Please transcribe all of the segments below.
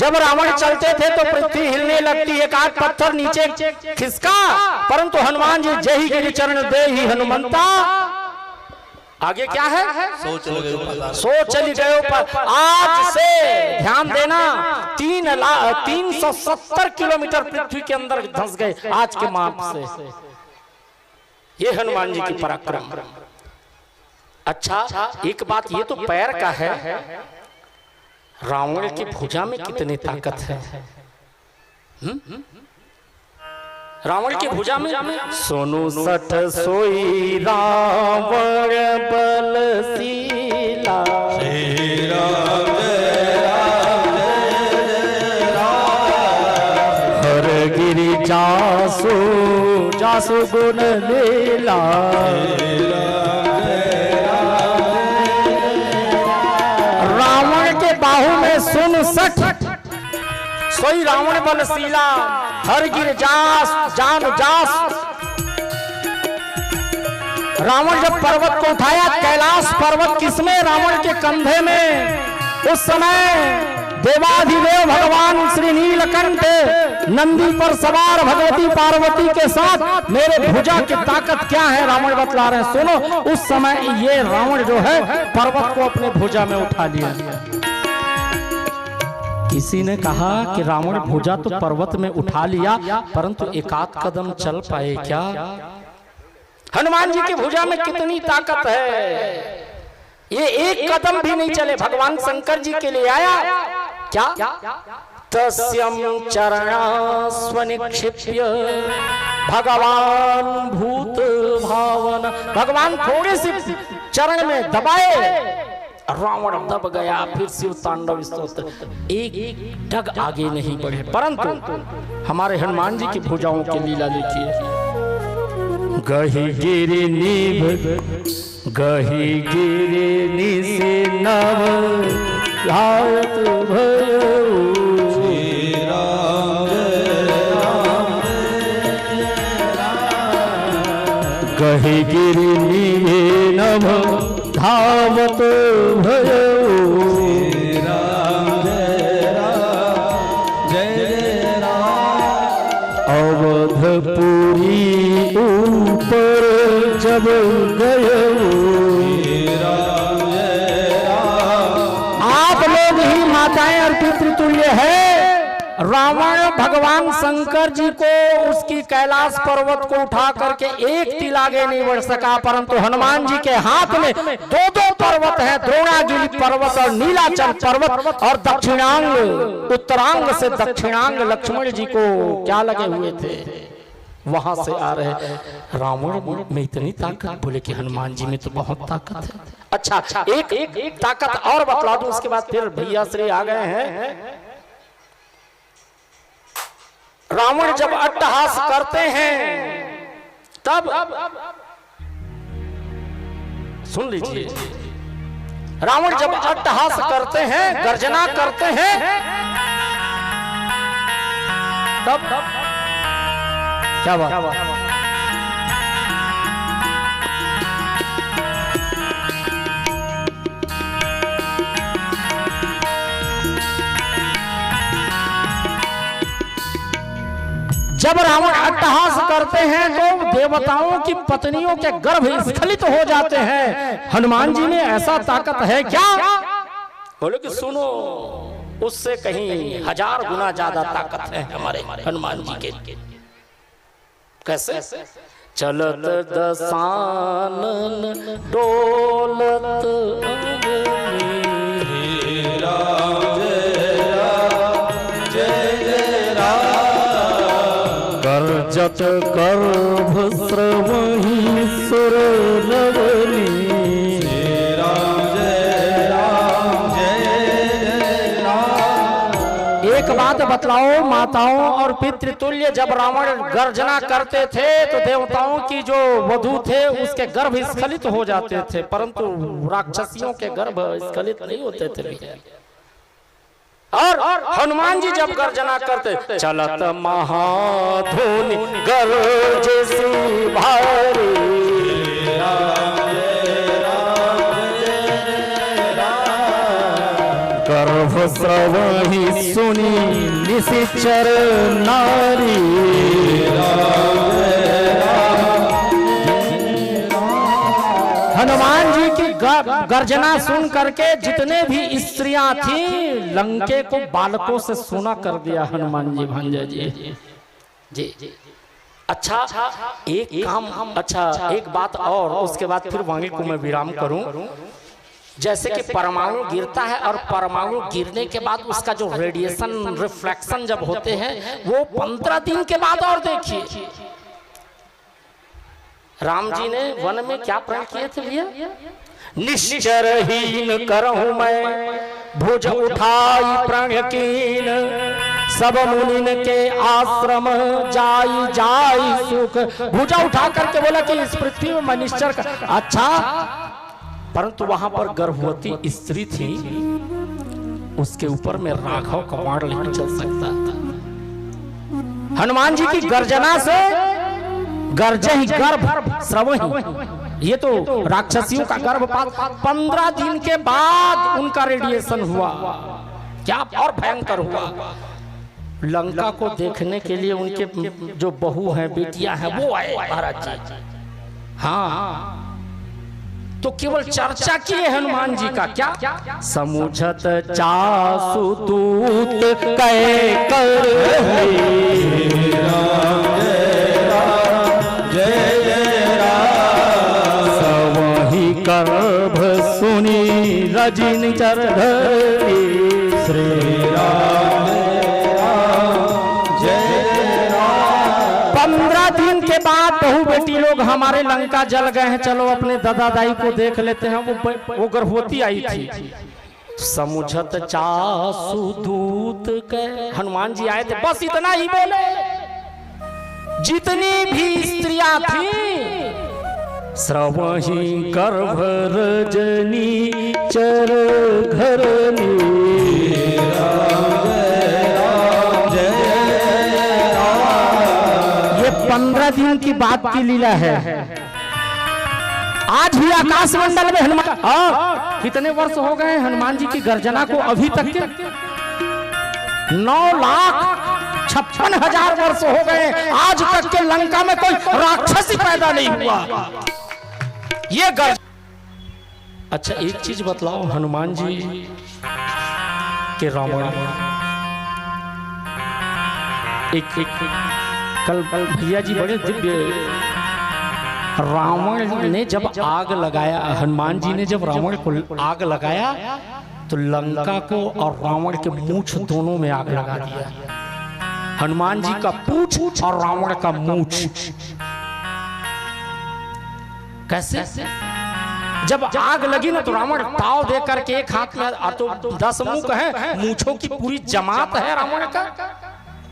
जब रावण चलते थे तो पृथ्वी हिलने लगती, एक आध पत्थर नीचे खिसका, परंतु हनुमान जी जय गिरि चरण दे ही हनुमंता। आगे क्या है? सो चली गए पर। आज से ध्यान देना 370 किलोमीटर पृथ्वी के अंदर धंस गए आज के माप से। ये हनुमान जी की पराक्रम। अच्छा, एक बात ये तो पैर का है, रावण की भुजा में कितनी ताकत है। रावण की भुजा में सोनू सठ सोई रावण बलशीला, श्री राम जय राम जय राम, हर गिरि जासु जासु गुण लीला, रावण के बाहु में सुन सठ सोई रावण बलशीला, हर गिर जास जान जास। रावण जब पर्वत को उठाया, कैलाश पर्वत किसमें? रावण के कंधे में। उस समय देवाधिदेव भगवान श्री नीलकंठ नंदी पर सवार भगवती पार्वती के साथ, मेरे भुजा की ताकत क्या है रावण बतला रहे हैं, सुनो। उस समय ये रावण जो है पर्वत को अपने भुजा में उठा लिया। किसी ने कहा कि रावण भुजा तो पर्वत में उठा लिया, परंतु एक आध कदम चल पाए क्या? हनुमान जी की भुजा में कितनी ताकत है, ये एक कदम भी नहीं चले। भगवान शंकर जी के लिए आया क्या? तस्यं चरणास्वनिक्षिप्य भगवान भूत भावन। भगवान थोड़े से चरण में दबाए, रावण दब गया। फिर शिव तांडव स्तोत्र, एक डग आगे नहीं बढ़े। परंतु हमारे हनुमान जी की भुजाओं की लीला देखिए। गही गिरि निभ गही गिरि निसे नव लायत भयो, श्री राम जय राम जय राम, गही गिरि निभे नभ धावत भयो, श्री राम जय राम जय राम, अवधपुरी ऊपर जब गयो, श्री राम जय राम। आप लोग ही माताएं और पितृतुल्य है। रावण भगवान शंकर जी को उसकी कैलाश पर्वत को उठा करके एक तिल आगे नहीं बढ़ सका, परंतु हनुमान जी के हाथ में दो दो पर्वत है, द्रोणागिरि पर्वत और नीलाचल पर्वत, और दक्षिणांग उत्तरांग से दक्षिणांग लक्ष्मण जी को क्या लगे हुए थे, वहां से आ रहे। रावण में इतनी ताकत, बोले कि हनुमान जी में तो बहुत ताकत है। अच्छा, एक ताकत और बतला दूं, उसके बाद फिर भैया श्री आ गए हैं। रावण जब अट्टहास करते हैं तब सुन लीजिए, रावण जब अट्टहास करते हैं, गर्जना करते हैं, तब क्या बात? जब रावण अट्टहास करते हैं तो देवताओं की पत्नियों के गर्भ स्खलित हो जाते हैं। हनुमान जी में ऐसा ताकत है क्या? बोले कि सुनो, उससे कहीं 1000 गुना ज्यादा ताकत है हमारे हनुमान जी के। कैसे? चलत दसानन डोलत श्री राम जय राम जय जय राम, करजत गर्भ स्रवहि सुर लवली, श्री राम जय राम जय जय राम। एक बात बतलाओ माताओं और पितृतुल्य, जब रावण गर्जना करते थे तो देवताओं की जो वधू थे उसके गर्भ स्खलित हो जाते थे, परंतु राक्षसियों के गर्भ स्खलित नहीं होते थे। और हनुमान जी जब गर्जना करते, चलत महाधुनि गरजे भारी, गर्भ श्रवहि सुनी निशिचर नारी। हनुमान जी की गर्जना सुन करके जितने भी स्त्रियां थी लंके को बालकों से सुना कर दिया हनुमान जी भांजा जी। जी अच्छा एक काम, अच्छा एक बात और उसके बाद फिर वाणी को मैं विराम करूं। जैसे कि परमाणु गिरता है और परमाणु गिरने के बाद उसका जो रेडिएशन रिफ्लेक्शन जब होते हैं वो 15 दिन के बाद। और देखिए राम जी ने वन में क्या प्रण किए थे भैया? निश्चरहीन करहूं मैं भुज उठाई प्रण कीन, सब मुनिन के आश्रम जाई जाई सुख। भुजा उठा करके बोला कि इस पृथ्वी में मैं निश्चर कर। अच्छा परंतु वहां पर गर्भवती स्त्री थी, उसके ऊपर में राघव का बाण नहीं चल सकता था। हनुमान जी की गर्जना से गर्जहि गर्भ श्रवहि, ये तो राक्षसियों का गर्भपात 15 दिन के बाद उनका रेडिएशन हुआ। क्या और भयंकर हुआ। लंका को देखने के लिए उनके जो बहू हैं, बेटियां हैं, वो आए महाराज जी। हाँ तो केवल चर्चा किए हनुमान जी का क्या? समुझत चासु दूत कै कर जय जय राम। सवहि गर्भ सुनी रजनी चर धरी। श्री राम जय राम। 15 दिन के बाद बहू बेटी लोग हमारे लंका जल गए हैं, चलो अपने दादा दाई को देख लेते हैं। वो गर्भवती आई थी। समुझत चासु दूत के हनुमान जी आए थे, बस इतना ही बोले। जितनी भी स्त्रियां थी श्रवहि गर्भ रजनी चर घरनी। ये 15 दिन की बात की लीला है। आज भी आकाश मंडल में हनुमान कितने वर्ष हो गए हनुमान जी की गर्जना को? अभी तक के 9,56,000 वर्ष हो गए। आज तक के लंका में कोई राक्षसी पैदा नहीं हुआ। ये अच्छा एक चीज बतलाओ, हनुमान जी के रावण एक कल भैया जी बड़े दिव्य। रावण ने जब आग लगाया, हनुमान जी ने जब रावण को आग लगाया तो लंका को और रावण के मूंछ दोनों में आग लगा दिया। हनुमान जी का पूंछ और रावण का मूंछ। कैसे? जब आग लगी ना तो रावण ताव दे करके एक हाथ में, तो 10 मुख है, मूंछों की पूरी जमात है रावण का।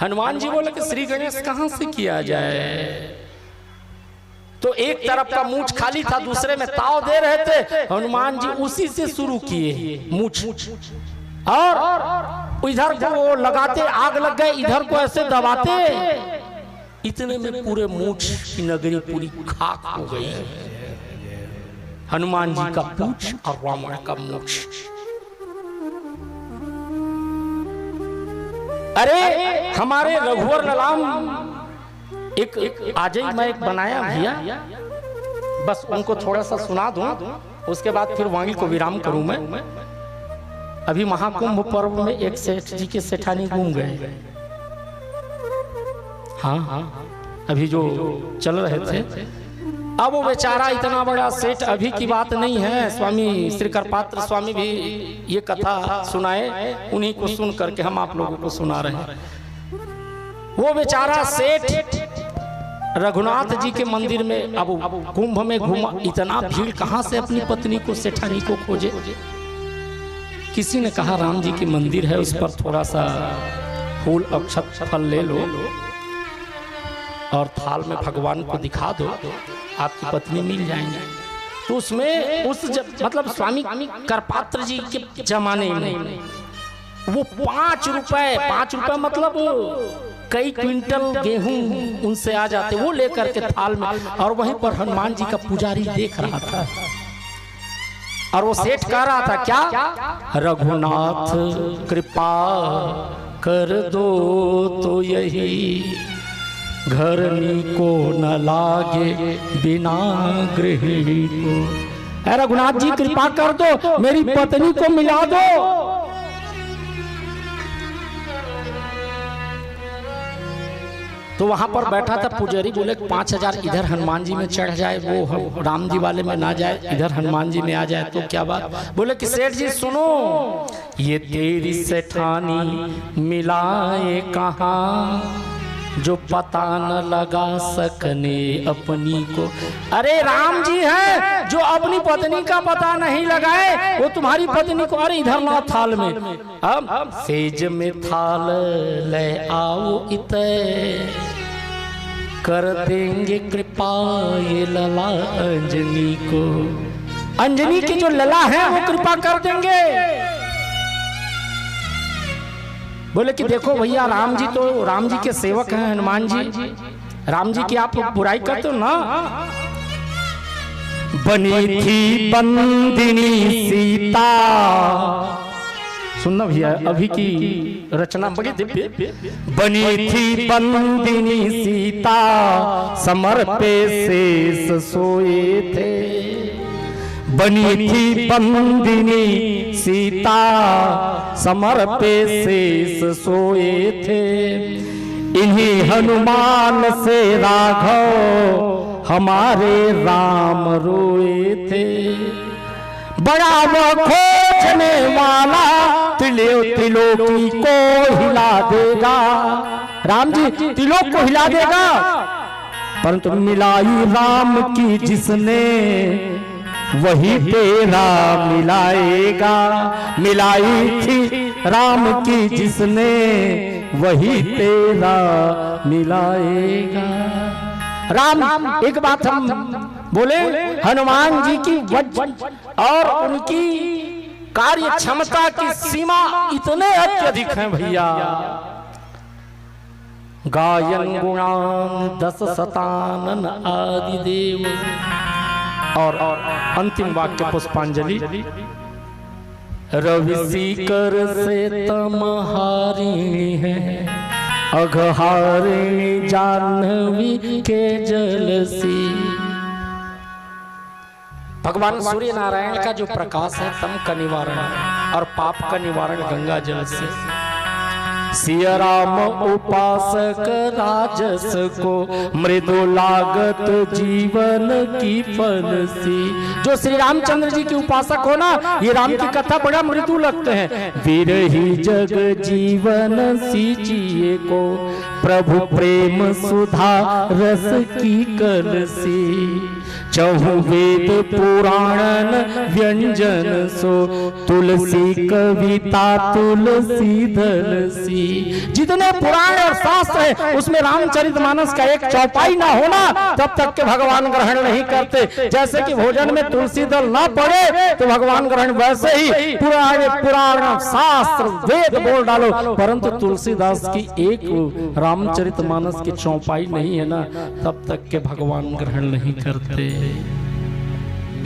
हनुमान जी बोले कि श्री गणेश कहां से किया जाए? तो एक तरफ का मूंछ खाली था, दूसरे में ताव दे रहे थे। हनुमान जी उसी से शुरू किए मूंछ, और इधर को वो लगाते, आग लग गए, इधर को ऐसे दबाते, इतने में पूरे मूंछ की नगरी पूरी खाक हो गई। हनुमान जी का पूंछ और रावण का मूंछ। अरे हमारे रघुवर ललाम एक आज ही मैं एक बनाया भैया, बस उनको थोड़ा सा सुना दूं, उसके बाद फिर वाणी को विराम करूं मैं। अभी महाकुंभ पर्व में एक सेठ जी के सेठानी घूम गए। हाँ अभी जो चल रहे थे। अब वो बेचारा इतना बड़ा सेठ, अभी की बात नहीं है, स्वामी श्री करपात्र स्वामी भी ये कथा सुनाए, उन्हीं को सुन करके हम आप लोगों को सुना रहे हैं। वो बेचारा सेठ रघुनाथ जी के मंदिर में अब कुंभ में घूमा, इतना भीड़ कहां से अपनी पत्नी को सेठानी को खोजे। किसी ने कहा राम जी की मंदिर है, उस पर थोड़ा सा फूल अक्षत फल ले लो और थाल में भगवान को दिखा दो, आपकी पत्नी मिल जाएंगे। तो उसमें मतलब स्वामी करपात्र जी के जमाने में वो 5 रुपए मतलब कई क्विंटल गेहूं उनसे आ जाते, वो लेकर के थाल में, और वहीं पर हनुमान जी का पुजारी देख रहा था। और वो सेठ कह रहा था क्या, रघुनाथ कृपा कर दो तो यही, घरनी को न लागे बिना गृहिणी को। अरे रघुनाथ जी कृपा कर दो, मेरी पत्नी को मिला दो। तो वहां पर बैठा था पुजारी, बोले 5000 इधर हनुमान जी में चढ़ जाए, वो राम जी वाले में ना जाए, इधर हनुमान जी में आ जाए तो क्या बात। बोले कि सेठ जी सुनो, ये तेरी सेठानी मिलाए कहाँ, जो पता न लगा सकने अपनी को। अरे राम जी है जो अपनी पत्नी का पता नहीं लगाए, वो तुम्हारी पत्नी को, अरे इधर ना थाल में, अब सेज में थाल ले आओ इते, कर देंगे कृपा ये लला अंजनी को। अंजनी की जो लला है वो कृपा कर देंगे। बोले कि देखो भैया, राम जी तो राम जी के सेवक हैं हनुमान जी, राम जी की आप बुराई करते हो ना। बनी थी बंदिनी सीता, सुनना भैया अभी की रचना बड़ी दिव्य। बनी थी बंदिनी सीता, समर पे शेष सोए थे। बनी थी बंदिनी सीता, समर पे शेष सोए थे। इन्हीं हनुमान से राघव हमारे राम रोए थे। बड़ा वो खोजने वाला त्रिलोकी को हिला देगा, राम जी त्रिलोक को हिला देगा। परंतु मिलाई राम की जिसने, वही तेरा मिलाएगा। मिलाई थी राम की जिसने, वही तेरा मिलाएगा। राम एक बात हम बोले, हनुमान जी की वज्र और उनकी कार्य क्षमता की सीमा इतने अत्यधिक हैं भैया। गायन गुणान 10 शतानन आदि देव। और अंतिम वाक्य पुष्पांजलि। रवि सीकर से तमहारिणी है, अघहारिणी जाह्नवी के जलसी। भगवान सूर्य नारायण का जो प्रकाश है तम का निवारण और पाप का निवारण गंगा जल से। सिया राम उपासक राजस को, मृदु लागत जीवन की फलसी। जो श्री रामचंद्र जी के उपासक हो ना, ये राम की कथा बड़ा मृदु लगते हैं। विरही जग जीवन सींचिए को, प्रभु प्रेम सुधा रस की कलसी। चहु वेद पुराणन व्यंजन सो, तुलसी कविता तुलसी धलसी। जितने पुराण और शास्त्र है उसमें रामचरितमानस का एक चौपाई ना होना तब तक के भगवान ग्रहण नहीं करते। जैसे कि भोजन में तुलसी दल ना पड़े तो भगवान ग्रहण, वैसे ही पुराण शास्त्र वेद बोल डालो, परंतु तुलसीदास की एक रामचरितमानस की चौपाई नहीं है ना, तब तक के भगवान ग्रहण नहीं करते।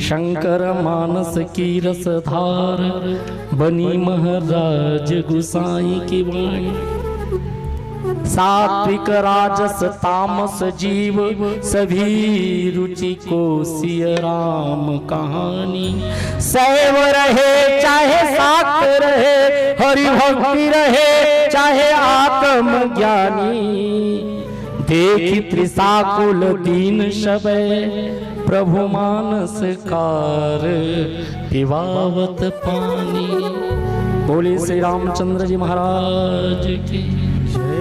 शंकर मानस की रसधार, बनी महाराज गुसाई की वाणी। सात्विक राजस तामस जीव, सभी रुचि को सिया राम कहानी। सैव रहे चाहे साक्त रहे, हरि भक्ति रहे चाहे आत्म ज्ञानी। देखी त्रिसाकुल दीन शबै, प्रभु मानस कार पिवावत पानी। बोले श्री रामचंद्र जी महाराज की।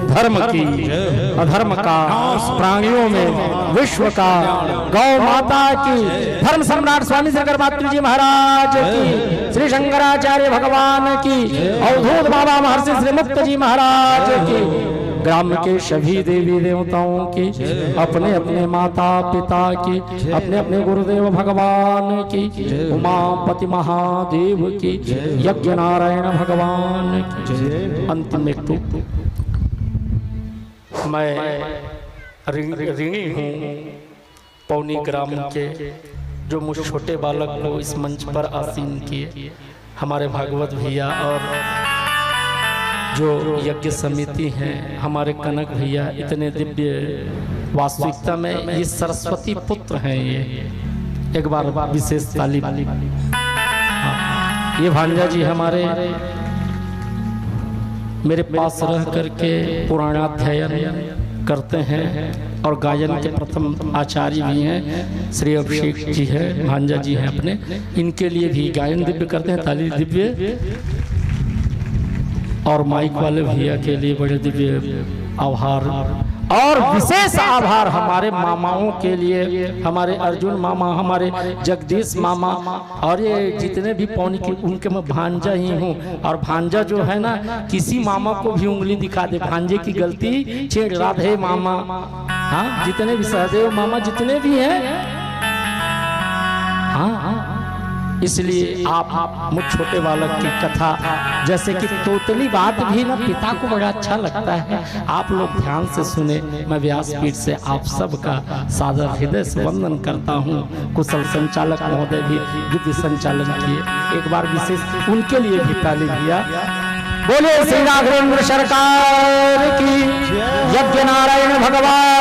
धर्म की अधर्म का प्राणियों में विश्व का, गौ माता की, धर्म सम्राट स्वामी शंकर मातृ जी महाराज की, श्री शंकराचार्य भगवान की, अवधूत बाबा महर्षि श्री मुक्त जी महाराज की, ग्राम के सभी देवी देवताओं की, अपने अपने माता पिता की, अपने अपने गुरुदेव भगवान की, उमापति महादेव की, यज्ञ नारायण भगवान की। अंतिम एक तो मैं ऋणी हूँ पौनी ग्राम के जो मुझ छोटे बालक को इस मंच पर आसीन किए, हमारे भागवत भैया और जो यज्ञ समिति हैं, हमारे कनक भैया, इतने दिव्य वास्तविकता में ये सरस्वती पुत्र हैं। ये एक बार विशेष ताली। ये भांजा जी हमारे मेरे पास रह करके पुराणाध्ययन करते हैं और गायन के प्रथम आचार्य भी हैं। श्री अभिषेक जी है, भांजा जी हैं अपने, इनके लिए भी गायन दिव्य करते हैं, ताली दिव्य। और माइक वाले भैया के लिए बड़े दिव्य आभार और विशेष आभार हमारे मामाओं के लिए, हमारे अर्जुन मामा, हमारे जगदीश मामा और ये जितने भी पौनी के, उनके मैं भांजा ही हूँ। और भांजा जो है ना, किसी मामा को भी उंगली दिखा दे, भांजे की गलती छेड़, राधे मामा, हाँ जितने भी सहदेव मामा जितने भी हैं, हाँ इसलिए आप मुझ छोटे बालक की कथा, जैसे कि तोतली बात भी ना पिता को बड़ा अच्छा लगता है, आप लोग ध्यान से सुने। मैं व्यासपीठ से आप सबका सादर हृदय से वंदन करता हूँ। कुशल संचालक महोदय भी दिव्य संचालन किए, एक बार विशेष उनके लिए भी ताली दिया। बोले श्री राघवेंद्र सरकार की, यज्ञ नारायण भगवान